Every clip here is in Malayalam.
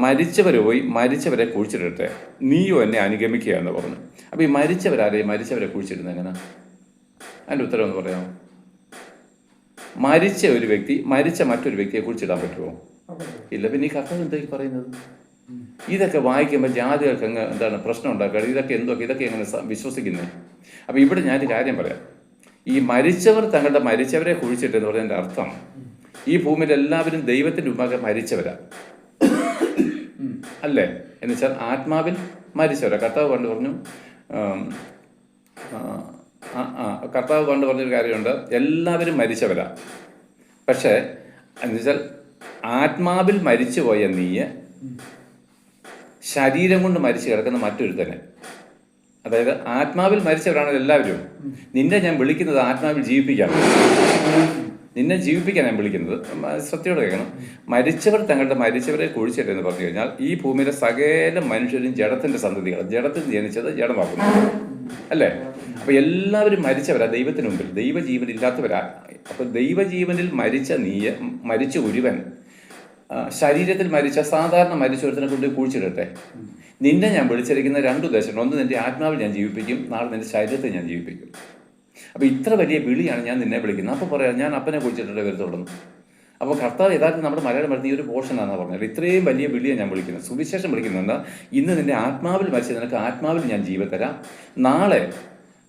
മരിച്ചവർ പോയി മരിച്ചവരെ കുഴിച്ചിടട്ടെ, നീയോ എന്നെ അനുഗമിക്കുക എന്ന് പറഞ്ഞു. അപ്പോൾ ഈ മരിച്ചവരെ കുഴിച്ചിടുന്നത് എങ്ങനെ? അതിൻ്റെ ഉത്തരം ഒന്ന് പറയാമോ? മരിച്ച ഒരു വ്യക്തി മരിച്ച മറ്റൊരു വ്യക്തിയെ കുഴിച്ചിടാൻ പറ്റുമോ? ഇല്ല. പിന്നെ ഈ കർത്താവ് എന്തായി പറയുന്നത്? ഇതൊക്കെ വായിക്കുമ്പോൾ ജാതികൾക്ക് അങ്ങ് എന്താണ് പ്രശ്നം ഉണ്ടാക്കുക. ഇതൊക്കെ എങ്ങനെ വിശ്വസിക്കുന്നത്? അപ്പോൾ ഇവിടെ ഞാനൊരു കാര്യം പറയാം. ഈ മരിച്ചവർ തങ്ങളുടെ മരിച്ചവരെ കുഴിച്ചിട്ടെന്ന് പറയുന്നതിൻ്റെ അർത്ഥം ഈ ഭൂമിയിൽ എല്ലാവരും ദൈവത്തിൻ്റെ മുമ്പാകെ മരിച്ചവരാണ്, അല്ലേ? എന്ന് വെച്ചാൽ ആത്മാവിൽ മരിച്ചവരാ. കർത്താവ് പണ്ട് പറഞ്ഞൊരു കാര്യമുണ്ട്, എല്ലാവരും മരിച്ചവരാ. പക്ഷേ എന്നുവെച്ചാൽ ആത്മാവിൽ മരിച്ചു പോയ നീയെ ശരീരം കൊണ്ട് മരിച്ചു കിടക്കുന്ന മറ്റൊരു തന്നെ. അതായത് ആത്മാവിൽ മരിച്ചവരാണ് എല്ലാവരും. നിന്നെ ഞാൻ വിളിക്കുന്നത് ആത്മാവിൽ ജീവിപ്പിക്കാൻ, നിന്നെ ജീവിപ്പിക്കാൻ ഞാൻ വിളിക്കുന്നത്. ശ്രദ്ധയോടെ കേൾക്കണം. മരിച്ചവർ തങ്ങളുടെ മരിച്ചവരെ കുഴിച്ചിട്ടെന്ന് പറഞ്ഞു കഴിഞ്ഞാൽ ഈ ഭൂമിയിലെ സകല മനുഷ്യരും ജഡത്തിന്റെ സന്തതികൾ, ജഡത്തിൽ ജനിച്ചത് ജഡമാക്കുന്നു, അല്ലേ? അപ്പൊ എല്ലാവരും മരിച്ചവരാ ദൈവത്തിന് മുമ്പിൽ, ദൈവജീവൻ ഇല്ലാത്തവരാ. അപ്പൊ ദൈവജീവനിൽ മരിച്ച ഒരുവൻ ശരീരത്തിൽ മരിച്ച സാധാരണ മരിച്ച ഒരുത്തിനെ കൊണ്ട് കുഴിച്ചിടട്ടെ. നിന്നെ ഞാൻ വിളിച്ചിരിക്കുന്ന രണ്ട് ഉദ്ദേശമുണ്ട്. ഒന്ന്, നിന്റെ ആത്മാവിൽ ഞാൻ ജീവിപ്പിക്കും, നാളെ നിന്റെ ശരീരത്തെ ഞാൻ ജീവിപ്പിക്കും. അപ്പോൾ ഇത്ര വലിയ വിളിയാണ് ഞാൻ നിന്നെ വിളിക്കുന്നത്. അപ്പോൾ പറയാം, ഞാൻ അപ്പനെ കുഴിച്ചിട്ടേ വരത്തുള്ളൂ. അപ്പോൾ കർത്താവ് യഥാർത്ഥം നമ്മുടെ മലയാളം മരുന്ന് ഈ ഒരു പോർഷനാണെന്ന് പറഞ്ഞാൽ ഇത്രയും വലിയ വിളിയാണ് ഞാൻ വിളിക്കുന്നത്. സുവിശേഷം വിളിക്കുന്നത് എന്താ? ഇന്ന് നിന്റെ ആത്മാവിൽ മരിച്ച നിനക്ക് ആത്മാവിൽ ഞാൻ ജീവൻ തരാം, നാളെ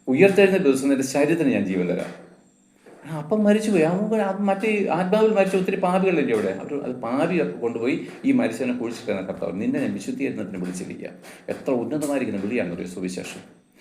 ഉയർത്തെഴുന്ന ദിവസം നിന്റെ ശരീരത്തിന് ഞാൻ ജീവൻ തരാം. അപ്പം മരിച്ചുപോയി. മറ്റേ ആത്മാവിൽ മരിച്ച ഒത്തിരി പാപികളില്ലേ അവിടെ? അത് പാപി കൊണ്ടുപോയി ഈ മരിച്ചവനെ കുഴിച്ചിട്ടെന്ന കർത്താവ് നിന്നെ ഞാൻ വിശുദ്ധീകരണത്തിന് വിളിച്ചിരിക്കുക. എത്ര ഉന്നതമായിരിക്കുന്ന വിളിയാണെന്നറിയോ സുവിശേഷം.